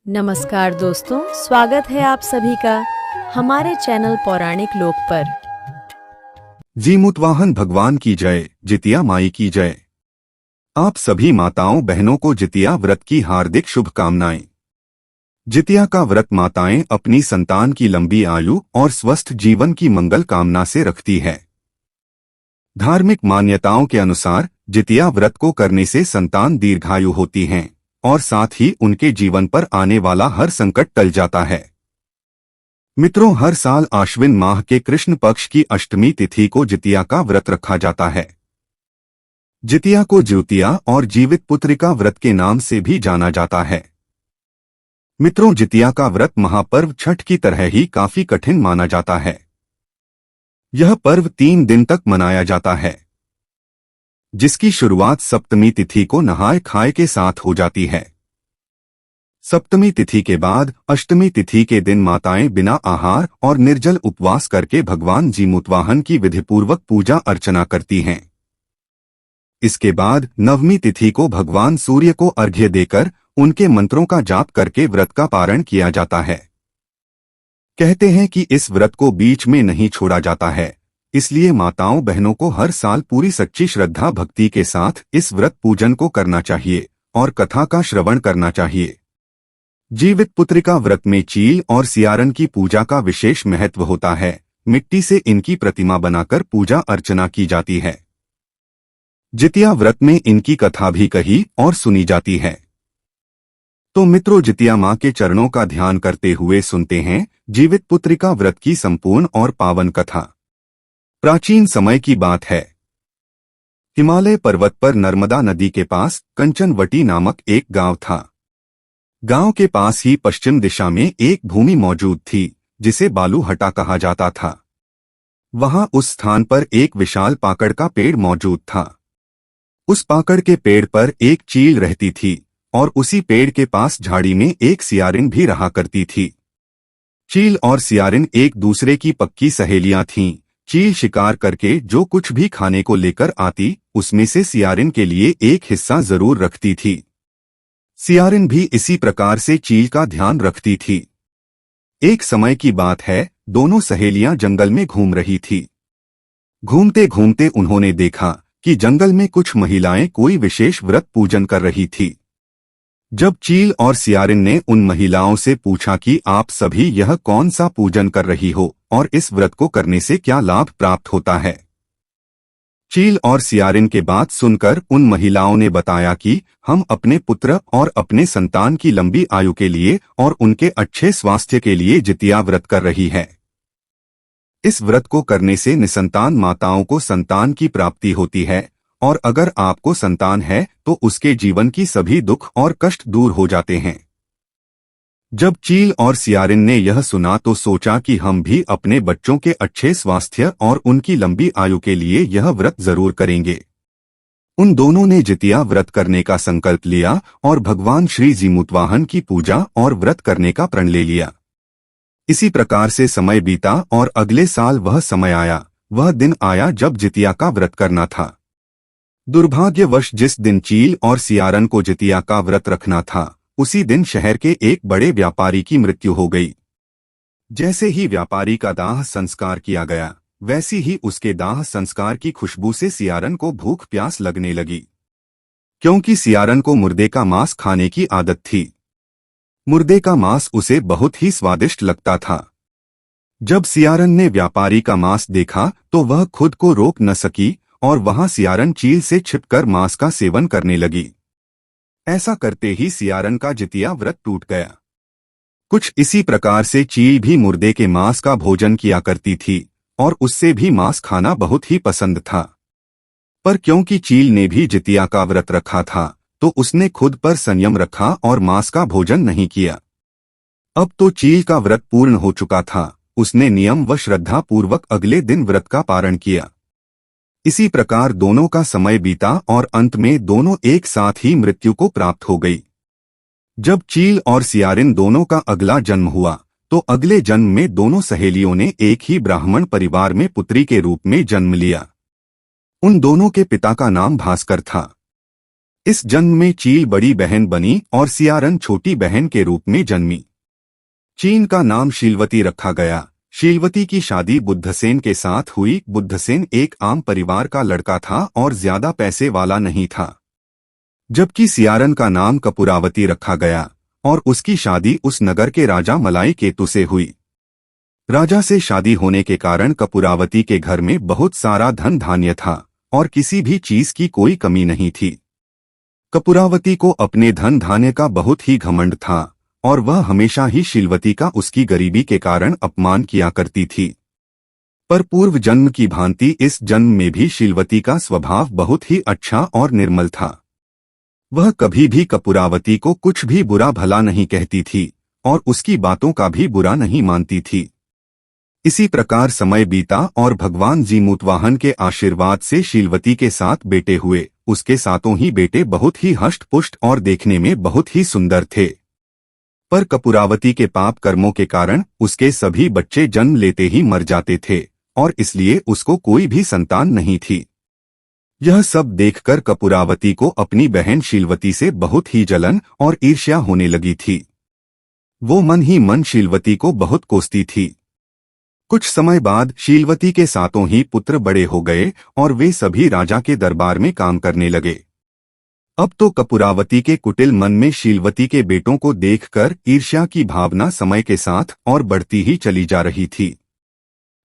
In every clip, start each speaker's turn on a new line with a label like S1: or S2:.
S1: नमस्कार दोस्तों, स्वागत है आप सभी का हमारे चैनल पौराणिक लोक पर।
S2: जीमूतवाहन भगवान की जय, जितिया माई की जय। आप सभी माताओं बहनों को जितिया व्रत की हार्दिक शुभकामनाएं। जितिया का व्रत माताएं अपनी संतान की लंबी आयु और स्वस्थ जीवन की मंगल कामना से रखती है। धार्मिक मान्यताओं के अनुसार जितिया व्रत को करने से संतान दीर्घायु होती हैं और साथ ही उनके जीवन पर आने वाला हर संकट टल जाता है। मित्रों, हर साल आश्विन माह के कृष्ण पक्ष की अष्टमी तिथि को जितिया का व्रत रखा जाता है। जितिया को ज्योतिया और जीवित पुत्रिका व्रत के नाम से भी जाना जाता है। मित्रों, जितिया का व्रत महापर्व छठ की तरह ही काफी कठिन माना जाता है। यह पर्व 3 दिन तक मनाया जाता है, जिसकी शुरुआत सप्तमी तिथि को नहाय खाए के साथ हो जाती है। सप्तमी तिथि के बाद अष्टमी तिथि के दिन माताएं बिना आहार और निर्जल उपवास करके भगवान जीमूतवाहन की विधिपूर्वक पूजा अर्चना करती हैं। इसके बाद नवमी तिथि को भगवान सूर्य को अर्घ्य देकर उनके मंत्रों का जाप करके व्रत का पारण किया जाता है। कहते हैं कि इस व्रत को बीच में नहीं छोड़ा जाता है, इसलिए माताओं बहनों को हर साल पूरी सच्ची श्रद्धा भक्ति के साथ इस व्रत पूजन को करना चाहिए और कथा का श्रवण करना चाहिए। जीवित पुत्रिका व्रत में चील और सियारन की पूजा का विशेष महत्व होता है। मिट्टी से इनकी प्रतिमा बनाकर पूजा अर्चना की जाती है। जितिया व्रत में इनकी कथा भी कही और सुनी जाती है। तो मित्रों, जितिया मां के चरणों का ध्यान करते हुए सुनते हैं जीवित पुत्रिका व्रत की संपूर्ण और पावन कथा। प्राचीन समय की बात है। हिमालय पर्वत पर नर्मदा नदी के पास कंचनवटी नामक एक गांव था। गांव के पास ही पश्चिम दिशा में एक भूमि मौजूद थी, जिसे बालूहटा कहा जाता था। वहां उस स्थान पर एक विशाल पाकड़ का पेड़ मौजूद था। उस पाकड़ के पेड़ पर एक चील रहती थी और उसी पेड़ के पास झाड़ी में एक सियारिन भी रहा करती थी। चील और सियारिन एक दूसरे की पक्की सहेलियां थीं। चील शिकार करके जो कुछ भी खाने को लेकर आती, उसमें से सियारिन के लिए एक हिस्सा जरूर रखती थी। सियारिन भी इसी प्रकार से चील का ध्यान रखती थी। एक समय की बात है, दोनों सहेलियां जंगल में घूम रही थी। घूमते घूमते उन्होंने देखा कि जंगल में कुछ महिलाएं कोई विशेष व्रत पूजन कर रही थी। जब चील और सियारिन ने उन महिलाओं से पूछा कि आप सभी यह कौन सा पूजन कर रही हो और इस व्रत को करने से क्या लाभ प्राप्त होता है, चील और सियारिन के बात सुनकर उन महिलाओं ने बताया कि हम अपने पुत्र और अपने संतान की लंबी आयु के लिए और उनके अच्छे स्वास्थ्य के लिए जितिया व्रत कर रही है। इस व्रत को करने से निसंतान माताओं को संतान की प्राप्ति होती है और अगर आपको संतान है तो उसके जीवन की सभी दुख और कष्ट दूर हो जाते हैं। जब चील और सियारिन ने यह सुना तो सोचा कि हम भी अपने बच्चों के अच्छे स्वास्थ्य और उनकी लंबी आयु के लिए यह व्रत जरूर करेंगे। उन दोनों ने जितिया व्रत करने का संकल्प लिया और भगवान श्री जीमूतवाहन की पूजा और व्रत करने का प्रण ले लिया। इसी प्रकार से समय बीता और अगले साल वह दिन आया जब जितिया का व्रत करना था। दुर्भाग्यवश जिस दिन चील और सियारन को जितिया का व्रत रखना था, उसी दिन शहर के एक बड़े व्यापारी की मृत्यु हो गई। जैसे ही व्यापारी का दाह संस्कार किया गया, वैसी ही उसके दाह संस्कार की खुशबू से सियारन को भूख प्यास लगने लगी, क्योंकि सियारन को मुर्दे का मांस खाने की आदत थी। मुर्दे का मांस उसे बहुत ही स्वादिष्ट लगता था। जब सियारन ने व्यापारी का मांस देखा तो वह खुद को रोक न सकी और वहां सियारन चील से छिपकर मांस का सेवन करने लगी। ऐसा करते ही सियारन का जितिया व्रत टूट गया। कुछ इसी प्रकार से चील भी मुर्दे के मांस का भोजन किया करती थी और उससे भी मांस खाना बहुत ही पसंद था। पर क्योंकि चील ने भी जितिया का व्रत रखा था, तो उसने खुद पर संयम रखा और मांस का भोजन नहीं किया। अब तो चील का व्रत पूर्ण हो चुका था। उसने नियम व श्रद्धा पूर्वक अगले दिन व्रत का पारण किया। इसी प्रकार दोनों का समय बीता और अंत में दोनों एक साथ ही मृत्यु को प्राप्त हो गई। जब चील और सियारिन दोनों का अगला जन्म हुआ तो अगले जन्म में दोनों सहेलियों ने एक ही ब्राह्मण परिवार में पुत्री के रूप में जन्म लिया। उन दोनों के पिता का नाम भास्कर था। इस जन्म में चील बड़ी बहन बनी और सियारन छोटी बहन के रूप में जन्मी। चीन का नाम शीलवती रखा गया। शीलवती की शादी बुद्धसेन के साथ हुई। बुद्धसेन एक आम परिवार का लड़का था और ज्यादा पैसे वाला नहीं था। जबकि सियारन का नाम कपूरावती रखा गया और उसकी शादी उस नगर के राजा मलाई केतु से हुई। राजा से शादी होने के कारण कपूरावती के घर में बहुत सारा धन धान्य था और किसी भी चीज की कोई कमी नहीं थी। कपूरावती को अपने धन धान्य का बहुत ही घमंड था और वह हमेशा ही शीलवती का उसकी गरीबी के कारण अपमान किया करती थी। पर पूर्व जन्म की भांति इस जन्म में भी शीलवती का स्वभाव बहुत ही अच्छा और निर्मल था। वह कभी भी कपूरावती को कुछ भी बुरा भला नहीं कहती थी और उसकी बातों का भी बुरा नहीं मानती थी। इसी प्रकार समय बीता और भगवान जीमूतवाहन के आशीर्वाद से शीलवती के 7 बेटे हुए। उसके 7 ही बेटे बहुत ही हष्ट पुष्ट और देखने में बहुत ही सुंदर थे। पर कपूरावती के पाप कर्मों के कारण उसके सभी बच्चे जन्म लेते ही मर जाते थे और इसलिए उसको कोई भी संतान नहीं थी। यह सब देखकर कपूरावती को अपनी बहन शीलवती से बहुत ही जलन और ईर्ष्या होने लगी थी। वो मन ही मन शीलवती को बहुत कोसती थी। कुछ समय बाद शीलवती के 7 ही पुत्र बड़े हो गए और वे सभी राजा के दरबार में काम करने लगे। अब तो कपूरावती के कुटिल मन में शीलवती के बेटों को देखकर ईर्ष्या की भावना समय के साथ और बढ़ती ही चली जा रही थी।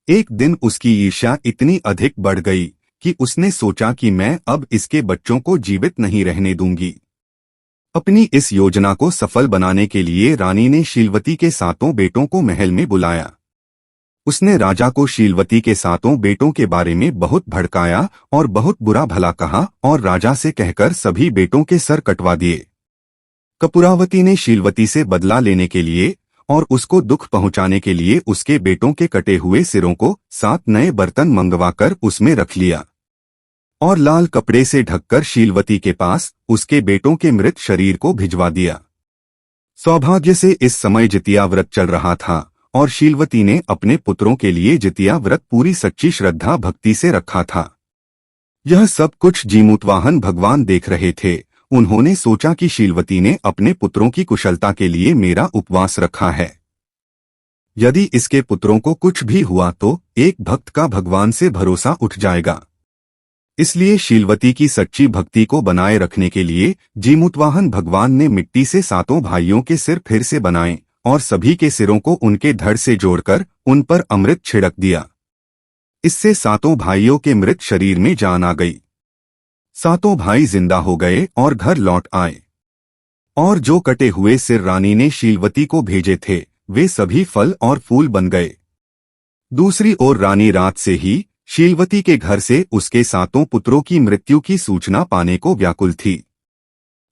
S2: एक दिन उसकी ईर्ष्या इतनी अधिक बढ़ गई कि उसने सोचा कि मैं अब इसके बच्चों को जीवित नहीं रहने दूंगी। अपनी इस योजना को सफल बनाने के लिए रानी ने शीलवती के 7 बेटों को महल में बुलाया। उसने राजा को शीलवती के 7 बेटों के बारे में बहुत भड़काया और बहुत बुरा भला कहा और राजा से कहकर सभी बेटों के सर कटवा दिए। कपूरावती ने शीलवती से बदला लेने के लिए और उसको दुख पहुंचाने के लिए उसके बेटों के कटे हुए सिरों को 7 नए बर्तन मंगवाकर उसमें रख लिया और लाल कपड़े से ढककर शीलवती के पास उसके बेटों के मृत शरीर को भिजवा दिया। सौभाग्य से इस समय जितिया व्रत चल रहा था और शीलवती ने अपने पुत्रों के लिए जितिया व्रत पूरी सच्ची श्रद्धा भक्ति से रखा था। यह सब कुछ जीमूतवाहन भगवान देख रहे थे। उन्होंने सोचा कि शीलवती ने अपने पुत्रों की कुशलता के लिए मेरा उपवास रखा है। यदि इसके पुत्रों को कुछ भी हुआ तो एक भक्त का भगवान से भरोसा उठ जाएगा। इसलिए शीलवती की सच्ची भक्ति को बनाए रखने के लिए जीमूतवाहन भगवान ने मिट्टी से 7 भाइयों के सिर फिर से बनाए और सभी के सिरों को उनके धड़ से जोड़कर उन पर अमृत छिड़क दिया। इससे 7 भाइयों के मृत शरीर में जान आ गई। 7 भाई जिंदा हो गए और घर लौट आए और जो कटे हुए सिर रानी ने शीलवती को भेजे थे वे सभी फल और फूल बन गए। दूसरी ओर रानी रात से ही शीलवती के घर से उसके 7 पुत्रों की मृत्यु की सूचना पाने को व्याकुल थी।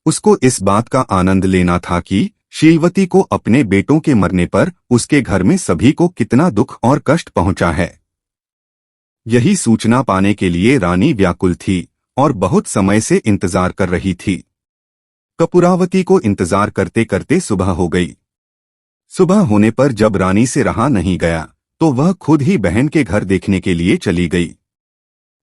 S2: उसको इस बात का आनंद लेना था कि शीलवती को अपने बेटों के मरने पर उसके घर में सभी को कितना दुख और कष्ट पहुंचा है। यही सूचना पाने के लिए रानी व्याकुल थी और बहुत समय से इंतजार कर रही थी। कपूरावती को इंतजार करते करते सुबह हो गई। सुबह होने पर जब रानी से रहा नहीं गया तो वह खुद ही बहन के घर देखने के लिए चली गई।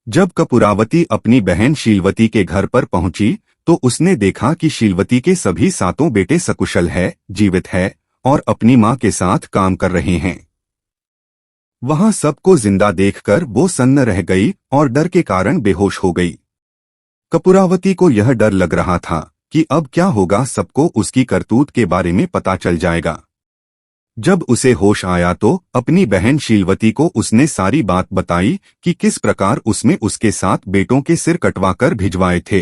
S2: जब कपूरावती अपनी बहन शीलवती के घर पर पहुंची तो उसने देखा कि शीलवती के सभी 7 बेटे सकुशल है, जीवित है और अपनी मां के साथ काम कर रहे हैं। वहां सबको जिंदा देखकर वो सन्न रह गई और डर के कारण बेहोश हो गई। कपूरावती को यह डर लग रहा था कि अब क्या होगा, सबको उसकी करतूत के बारे में पता चल जाएगा। जब उसे होश आया तो अपनी बहन शीलवती को उसने सारी बात बताई कि किस प्रकार उसमें उसके 7 बेटों के सिर कटवाकर भिजवाए थे।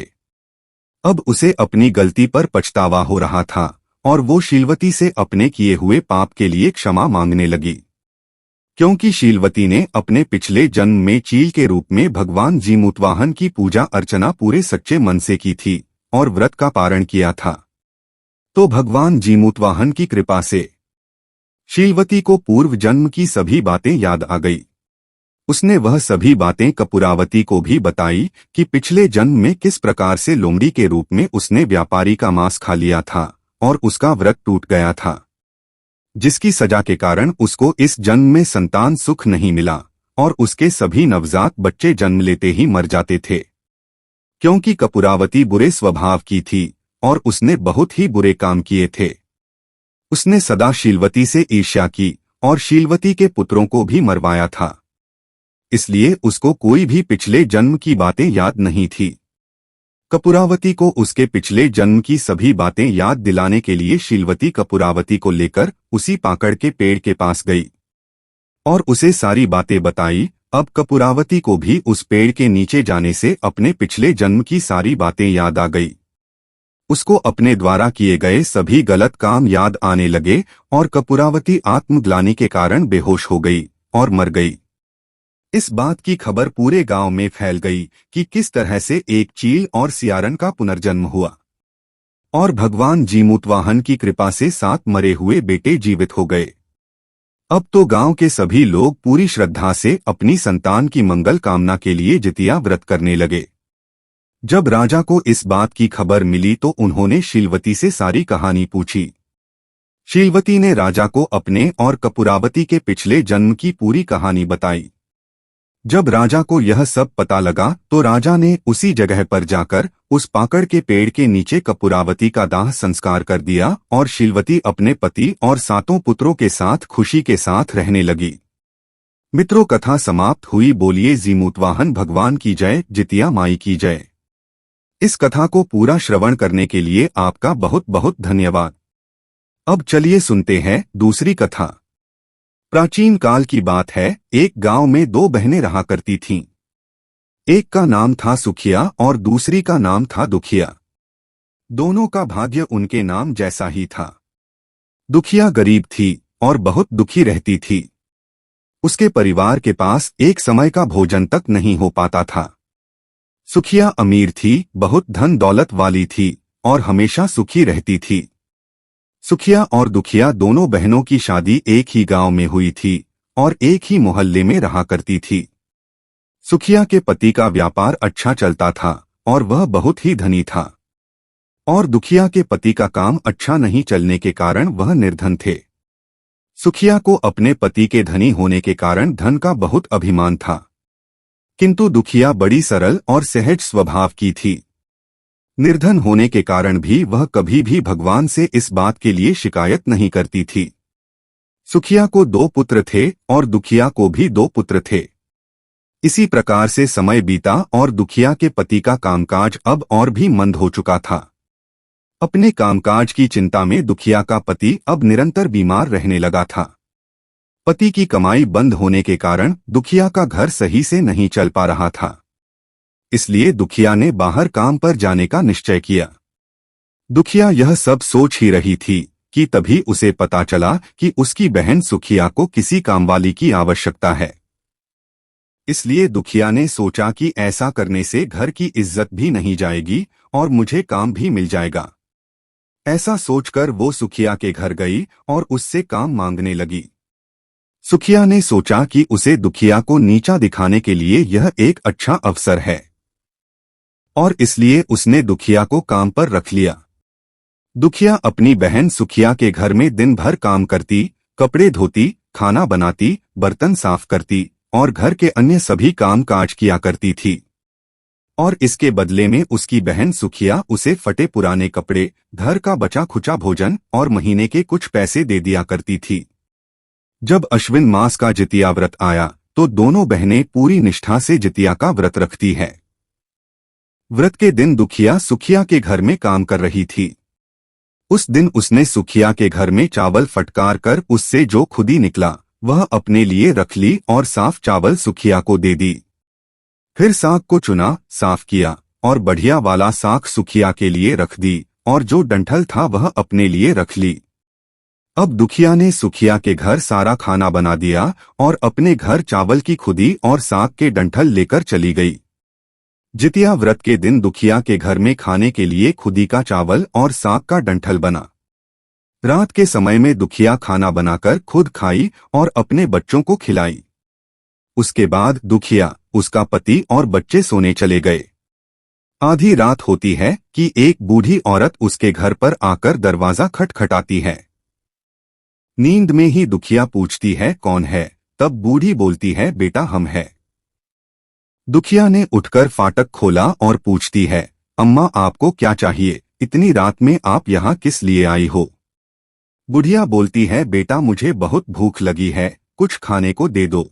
S2: अब उसे अपनी गलती पर पछतावा हो रहा था और वो शीलवती से अपने किए हुए पाप के लिए क्षमा मांगने लगी, क्योंकि शीलवती ने अपने पिछले जन्म में चील के रूप में भगवान जीमूतवाहन की पूजा अर्चना पूरे सच्चे मन से की थी और व्रत का पारण किया था। तो भगवान जीमूतवाहन की कृपा से शीलवती को पूर्व जन्म की सभी बातें याद आ गई। उसने वह सभी बातें कपूरावती को भी बताई कि पिछले जन्म में किस प्रकार से लोमड़ी के रूप में उसने व्यापारी का मांस खा लिया था और उसका व्रत टूट गया था, जिसकी सजा के कारण उसको इस जन्म में संतान सुख नहीं मिला और उसके सभी नवजात बच्चे जन्म लेते ही मर जाते थे। क्योंकि कपूरावती बुरे स्वभाव की थी और उसने बहुत ही बुरे काम किए थे। उसने सदा शीलवती से ईर्ष्या की और शीलवती के पुत्रों को भी मरवाया था। इसलिए उसको कोई भी पिछले जन्म की बातें याद नहीं थी। कपूरावती को उसके पिछले जन्म की सभी बातें याद दिलाने के लिए शीलवती कपूरावती को लेकर उसी पाकड़ के पेड़ के पास गई और उसे सारी बातें बताई। अब कपूरावती को भी उस पेड़ के नीचे जाने से अपने पिछले जन्म की सारी बातें याद आ गई। उसको अपने द्वारा किए गए सभी गलत काम याद आने लगे और कपूरावती आत्मग्लानि के कारण बेहोश हो गई और मर गई। इस बात की खबर पूरे गांव में फैल गई कि किस तरह से एक चील और सियारन का पुनर्जन्म हुआ और भगवान जीमूतवाहन की कृपा से 7 मरे हुए बेटे जीवित हो गए। अब तो गांव के सभी लोग पूरी श्रद्धा से अपनी संतान की मंगल कामना के लिए जितिया व्रत करने लगे। जब राजा को इस बात की खबर मिली तो उन्होंने शीलवती से सारी कहानी पूछी। शीलवती ने राजा को अपने और कपूरावती के पिछले जन्म की पूरी कहानी बताई। जब राजा को यह सब पता लगा तो राजा ने उसी जगह पर जाकर उस पाकड़ के पेड़ के नीचे कपूरावती का दाह संस्कार कर दिया और शीलवती अपने पति और 7 पुत्रों के साथ खुशी के साथ रहने लगी। मित्रों, कथा समाप्त हुई। बोलिए जीमूतवाहन भगवान की जय, जितिया माई की जय। इस कथा को पूरा श्रवण करने के लिए आपका बहुत बहुत धन्यवाद। अब चलिए सुनते हैं दूसरी कथा। प्राचीन काल की बात है। एक गांव में 2 बहनें रहा करती थीं। एक का नाम था सुखिया और दूसरी का नाम था दुखिया। दोनों का भाग्य उनके नाम जैसा ही था। दुखिया गरीब थी और बहुत दुखी रहती थी। उसके परिवार के पास एक समय का भोजन तक नहीं हो पाता था। सुखिया अमीर थी, बहुत धन दौलत वाली थी और हमेशा सुखी रहती थी। सुखिया और दुखिया दोनों बहनों की शादी एक ही गांव में हुई थी और एक ही मोहल्ले में रहा करती थी। सुखिया के पति का व्यापार अच्छा चलता था और वह बहुत ही धनी था और दुखिया के पति का काम अच्छा नहीं चलने के कारण वह निर्धन थे। सुखिया को अपने पति के धनी होने के कारण धन का बहुत अभिमान था, किंतु दुखिया बड़ी सरल और सहज स्वभाव की थी। निर्धन होने के कारण भी वह कभी भी भगवान से इस बात के लिए शिकायत नहीं करती थी। सुखिया को 2 पुत्र थे और दुखिया को भी 2 पुत्र थे। इसी प्रकार से समय बीता और दुखिया के पति का कामकाज अब और भी मंद हो चुका था। अपने कामकाज की चिंता में दुखिया का पति अब निरंतर बीमार रहने लगा था। पति की कमाई बंद होने के कारण दुखिया का घर सही से नहीं चल पा रहा था। इसलिए दुखिया ने बाहर काम पर जाने का निश्चय किया। दुखिया यह सब सोच ही रही थी कि तभी उसे पता चला कि उसकी बहन सुखिया को किसी कामवाली की आवश्यकता है। इसलिए दुखिया ने सोचा कि ऐसा करने से घर की इज्जत भी नहीं जाएगी और मुझे काम भी मिल जाएगा। ऐसा सोचकर वो सुखिया के घर गई और उससे काम मांगने लगी। सुखिया ने सोचा कि उसे दुखिया को नीचा दिखाने के लिए यह एक अच्छा अवसर है और इसलिए उसने दुखिया को काम पर रख लिया। दुखिया अपनी बहन सुखिया के घर में दिन भर काम करती, कपड़े धोती, खाना बनाती, बर्तन साफ करती और घर के अन्य सभी काम काज किया करती थी। और इसके बदले में उसकी बहन सुखिया उसे फटे पुराने कपड़े, घर का बचा खुचा भोजन और महीने के कुछ पैसे दे दिया करती थी। जब अश्विन मास का जितिया व्रत आया तो दोनों बहनें पूरी निष्ठा से जितिया का व्रत रखती है। व्रत के दिन दुखिया सुखिया के घर में काम कर रही थी। उस दिन उसने सुखिया के घर में चावल फटकार कर उससे जो खुदी निकला वह अपने लिए रख ली और साफ चावल सुखिया को दे दी। फिर साग को चुना, साफ किया और बढ़िया वाला साग सुखिया के लिए रख दी और जो डंठल था वह अपने लिए रख ली। अब दुखिया ने सुखिया के घर सारा खाना बना दिया और अपने घर चावल की खुदी और साग के डंठल लेकर चली गई। जितिया व्रत के दिन दुखिया के घर में खाने के लिए खुदी का चावल और साग का डंठल बना। रात के समय में दुखिया खाना बनाकर खुद खाई और अपने बच्चों को खिलाई। उसके बाद दुखिया, उसका पति और बच्चे सोने चले गए। आधी रात होती है कि एक बूढ़ी औरत उसके घर पर आकर दरवाजा खटखटाती है। नींद में ही दुखिया पूछती है, कौन है? तब बूढ़ी बोलती है, बेटा हम है। दुखिया ने उठकर फाटक खोला और पूछती है, अम्मा आपको क्या चाहिए? इतनी रात में आप यहाँ किस लिए आई हो? बुढ़िया बोलती है, बेटा मुझे बहुत भूख लगी है, कुछ खाने को दे दो।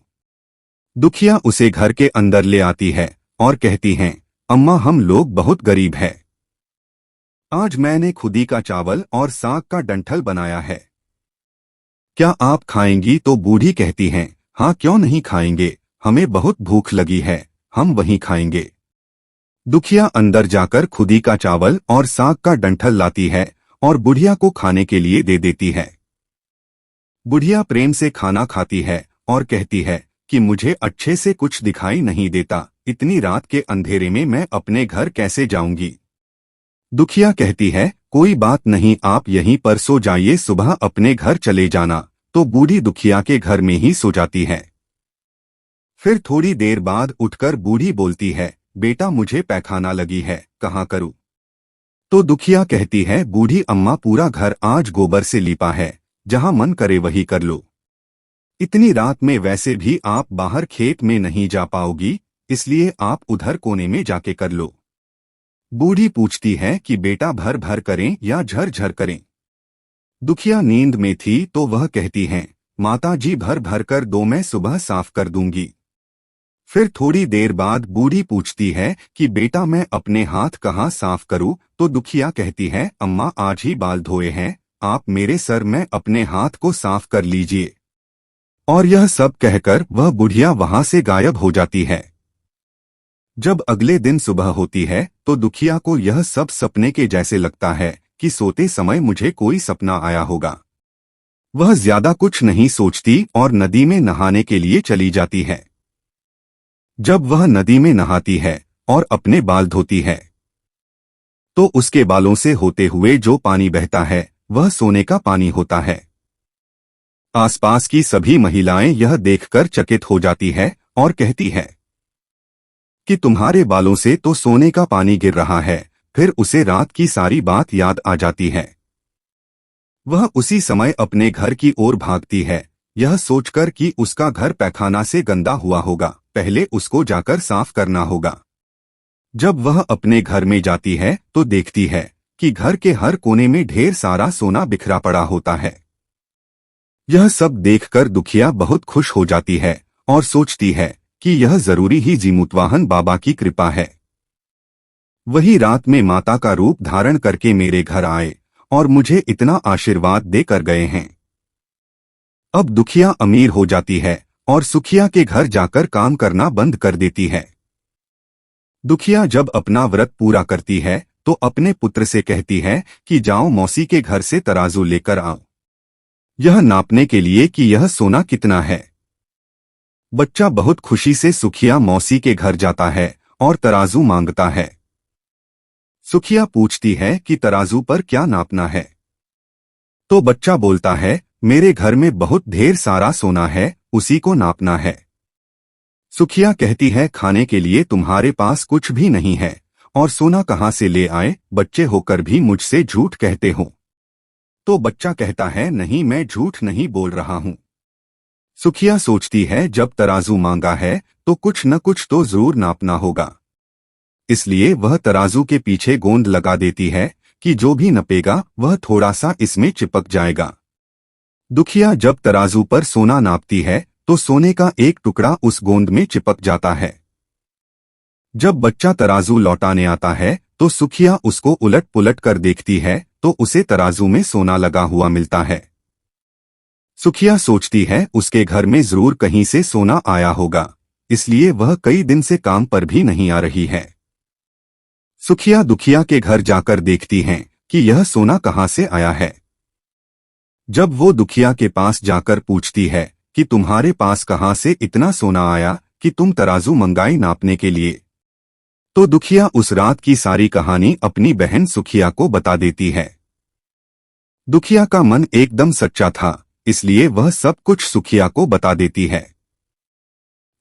S2: दुखिया उसे घर के अंदर ले आती है और कहती हैं, अम्मा हम लोग बहुत गरीब हैं। आज मैंने खुदी का चावल और साग का डंठल बनाया है, क्या आप खाएंगी? तो बूढ़ी कहती हैं, हाँ क्यों नहीं खाएंगे, हमें बहुत भूख लगी है, हम वहीं खाएंगे। दुखिया अंदर जाकर खुदी का चावल और साग का डंठल लाती है और बुढ़िया को खाने के लिए दे देती है। बुढ़िया प्रेम से खाना खाती है और कहती है कि मुझे अच्छे से कुछ दिखाई नहीं देता, इतनी रात के अंधेरे में मैं अपने घर कैसे जाऊंगी? दुखिया कहती है, कोई बात नहीं, आप यहीं पर सो जाइए, सुबह अपने घर चले जाना। तो बूढ़ी दुखिया के घर में ही सो जाती है। फिर थोड़ी देर बाद उठकर बूढ़ी बोलती है, बेटा मुझे पैखाना लगी है, कहाँ करूँ? तो दुखिया कहती है, बूढ़ी अम्मा पूरा घर आज गोबर से लीपा है, जहाँ मन करे वही कर लो। इतनी रात में वैसे भी आप बाहर खेत में नहीं जा पाओगी, इसलिए आप उधर कोने में जाके कर लो। बूढ़ी पूछती है कि बेटा भर भर करें या झर झर करें? दुखिया नींद में थी तो वह कहती हैं, माता जी भर भर कर दो, मैं सुबह साफ कर दूंगी। फिर थोड़ी देर बाद बूढ़ी पूछती है कि बेटा मैं अपने हाथ कहाँ साफ करूँ? तो दुखिया कहती है, अम्मा आज ही बाल धोए हैं, आप मेरे सर में अपने हाथ को साफ कर लीजिए। और यह सब कहकर वह बुढ़िया वहां से गायब हो जाती है। जब अगले दिन सुबह होती है तो दुखिया को यह सब सपने के जैसे लगता है कि सोते समय मुझे कोई सपना आया होगा। वह ज्यादा कुछ नहीं सोचती और नदी में नहाने के लिए चली जाती है। जब वह नदी में नहाती है और अपने बाल धोती है तो उसके बालों से होते हुए जो पानी बहता है वह सोने का पानी होता है। आसपास की सभी महिलाएं यह देखकर चकित हो जाती है और कहती है कि तुम्हारे बालों से तो सोने का पानी गिर रहा है। फिर उसे रात की सारी बात याद आ जाती है। वह उसी समय अपने घर की ओर भागती है, यह सोचकर कि उसका घर पैखाना से गंदा हुआ होगा, पहले उसको जाकर साफ करना होगा। जब वह अपने घर में जाती है तो देखती है कि घर के हर कोने में ढेर सारा सोना बिखरा पड़ा होता है। यह सब देखकर दुखिया बहुत खुश हो जाती है और सोचती है कि यह जरूरी ही जीमूतवाहन बाबा की कृपा है। वही रात में माता का रूप धारण करके मेरे घर आए और मुझे इतना आशीर्वाद देकर गए हैं। अब दुखिया अमीर हो जाती है और सुखिया के घर जाकर काम करना बंद कर देती है। दुखिया जब अपना व्रत पूरा करती है तो अपने पुत्र से कहती है कि जाओ मौसी के घर से तराजू लेकर आओ, यह नापने के लिए कि यह सोना कितना है। बच्चा बहुत खुशी से सुखिया मौसी के घर जाता है और तराजू मांगता है। सुखिया पूछती है कि तराजू पर क्या नापना है? तो बच्चा बोलता है, मेरे घर में बहुत ढेर सारा सोना है, उसी को नापना है। सुखिया कहती है, खाने के लिए तुम्हारे पास कुछ भी नहीं है और सोना कहाँ से ले आए? बच्चे होकर भी मुझसे झूठ कहते हो। तो बच्चा कहता है, नहीं मैं झूठ नहीं बोल रहा हूँ। सुखिया सोचती है जब तराजू मांगा है तो कुछ न कुछ तो जरूर नापना होगा, इसलिए वह तराजू के पीछे गोंद लगा देती है कि जो भी नपेगा वह थोड़ा सा इसमें चिपक जाएगा। दुखिया जब तराजू पर सोना नापती है तो सोने का एक टुकड़ा उस गोंद में चिपक जाता है। जब बच्चा तराजू लौटाने आता है तो सुखिया उसको उलट पुलट कर देखती है तो उसे तराजू में सोना लगा हुआ मिलता है। सुखिया सोचती है उसके घर में जरूर कहीं से सोना आया होगा, इसलिए वह कई दिन से काम पर भी नहीं आ रही है। सुखिया दुखिया के घर जाकर देखती हैं कि यह सोना कहाँ से आया है। जब वो दुखिया के पास जाकर पूछती है कि तुम्हारे पास कहाँ से इतना सोना आया कि तुम तराजू मंगाई नापने के लिए, तो दुखिया उस रात की सारी कहानी अपनी बहन सुखिया को बता देती है। दुखिया का मन एकदम सच्चा था, इसलिए वह सब कुछ सुखिया को बता देती है।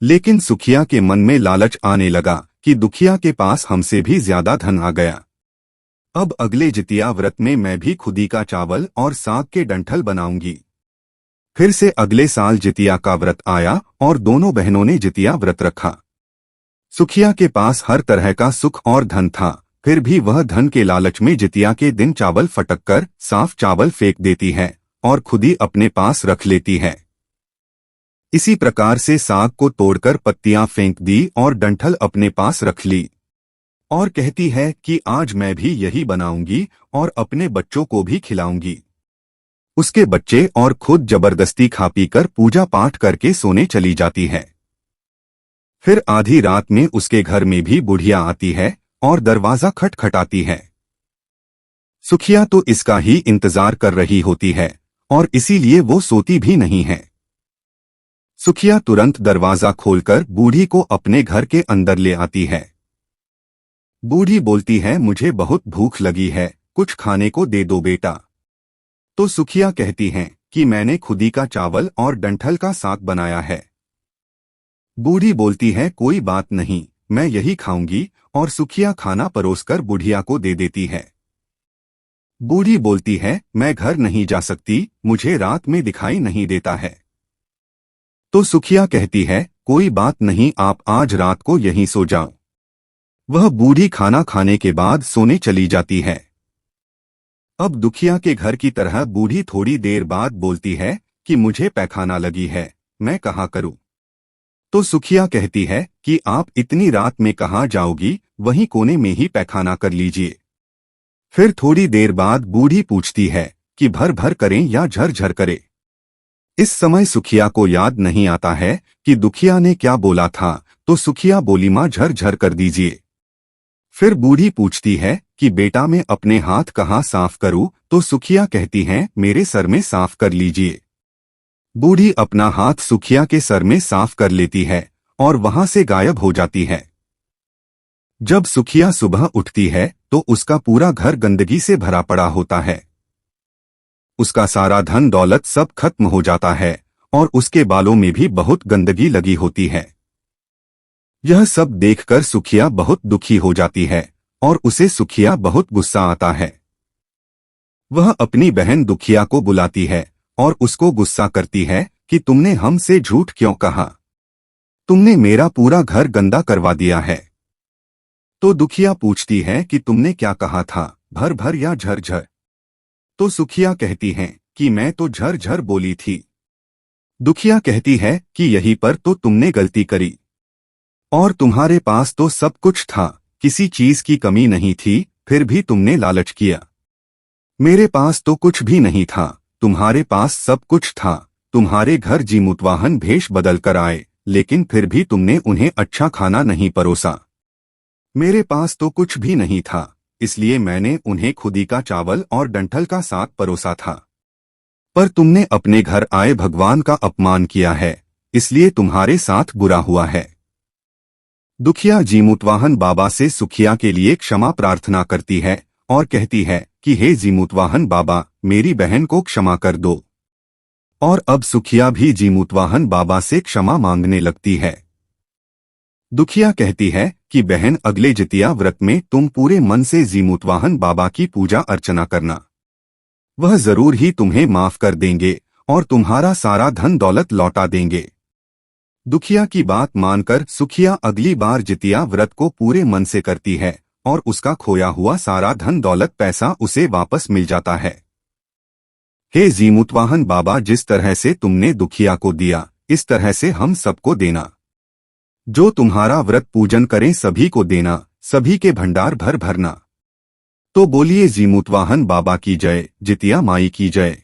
S2: लेकिन सुखिया के मन में लालच आने लगा कि दुखिया के पास हमसे भी ज्यादा धन आ गया। अब अगले जितिया व्रत में मैं भी खुदी का चावल और साग के डंठल बनाऊंगी। फिर से अगले साल जितिया का व्रत आया और दोनों बहनों ने जितिया व्रत रखा। सुखिया के पास हर तरह का सुख और धन था, फिर भी वह धन के लालच में जितिया के दिन चावल फटक कर साफ चावल फेंक देती है और खुद ही अपने पास रख लेती है। इसी प्रकार से साग को तोड़कर पत्तियां फेंक दी और डंठल अपने पास रख ली और कहती है कि आज मैं भी यही बनाऊंगी और अपने बच्चों को भी खिलाऊंगी। उसके बच्चे और खुद जबरदस्ती खा पीकर पूजा पाठ करके सोने चली जाती है। फिर आधी रात में उसके घर में भी बुढ़िया आती है और दरवाजा खटखटाती है। सुखिया तो इसका ही इंतजार कर रही होती है और इसीलिए वो सोती भी नहीं है। सुखिया तुरंत दरवाजा खोलकर बूढ़ी को अपने घर के अंदर ले आती है। बूढ़ी बोलती है, मुझे बहुत भूख लगी है, कुछ खाने को दे दो बेटा। तो सुखिया कहती हैं कि मैंने खुदी का चावल और डंठल का साग बनाया है। बूढ़ी बोलती है, कोई बात नहीं, मैं यही खाऊंगी, और सुखिया खाना परोसकर बुढ़िया को दे देती है। बूढ़ी बोलती है, मैं घर नहीं जा सकती, मुझे रात में दिखाई नहीं देता है। तो सुखिया कहती है, कोई बात नहीं, आप आज रात को यहीं सो जाओ। वह बूढ़ी खाना खाने के बाद सोने चली जाती है। अब दुखिया के घर की तरह बूढ़ी थोड़ी देर बाद बोलती है कि मुझे पैखाना लगी है, मैं कहाँ करूं। तो सुखिया कहती है कि आप इतनी रात में कहाँ जाओगी, वहीं कोने में ही पैखाना कर लीजिए। फिर थोड़ी देर बाद बूढ़ी पूछती है कि भर भर करें या झर झर करें। इस समय सुखिया को याद नहीं आता है कि दुखिया ने क्या बोला था, तो सुखिया बोली, मां झर झर कर दीजिए। फिर बूढ़ी पूछती है कि बेटा मैं अपने हाथ कहाँ साफ करूं, तो सुखिया कहती हैं, मेरे सर में साफ कर लीजिए। बूढ़ी अपना हाथ सुखिया के सर में साफ कर लेती है और वहां से गायब हो जाती है। जब सुखिया सुबह उठती है तो उसका पूरा घर गंदगी से भरा पड़ा होता है। उसका सारा धन दौलत सब खत्म हो जाता है और उसके बालों में भी बहुत गंदगी लगी होती है। यह सब देखकर सुखिया बहुत दुखी हो जाती है और उसे सुखिया बहुत गुस्सा आता है। वह अपनी बहन दुखिया को बुलाती है और उसको गुस्सा करती है कि तुमने हमसे झूठ क्यों कहा, तुमने मेरा पूरा घर गंदा करवा दिया है। तो दुखिया पूछती है कि तुमने क्या कहा था, भर भर या झर झर। तो सुखिया कहती हैं कि मैं तो झर झर बोली थी। दुखिया कहती है कि यहीं पर तो तुमने गलती करी, और तुम्हारे पास तो सब कुछ था, किसी चीज की कमी नहीं थी, फिर भी तुमने लालच किया। मेरे पास तो कुछ भी नहीं था, तुम्हारे पास सब कुछ था। तुम्हारे घर जीमूतवाहन भेष बदल कर आए, लेकिन फिर भी तुमने उन्हें अच्छा खाना नहीं परोसा। मेरे पास तो कुछ भी नहीं था, इसलिए मैंने उन्हें खुदी का चावल और डंठल का साग परोसा था। पर तुमने अपने घर आए भगवान का अपमान किया है, इसलिए तुम्हारे साथ बुरा हुआ है। दुखिया जीमूतवाहन बाबा से सुखिया के लिए क्षमा प्रार्थना करती है और कहती है कि हे जीमूतवाहन बाबा, मेरी बहन को क्षमा कर दो। और अब सुखिया भी जीमूतवाहन बाबा से क्षमा मांगने लगती है। दुखिया कहती है कि बहन, अगले जितिया व्रत में तुम पूरे मन से जीमूतवाहन बाबा की पूजा अर्चना करना, वह जरूर ही तुम्हें माफ कर देंगे और तुम्हारा सारा धन दौलत लौटा देंगे। दुखिया की बात मानकर सुखिया अगली बार जितिया व्रत को पूरे मन से करती है और उसका खोया हुआ सारा धन दौलत पैसा उसे वापस मिल जाता है। हे जीमूतवाहन बाबा, जिस तरह से तुमने दुखिया को दिया, इस तरह से हम सबको देना। जो तुम्हारा व्रत पूजन करें सभी को देना, सभी के भंडार भर भरना। तो बोलिए जीमूतवाहन बाबा की जय, जितिया माई की जय।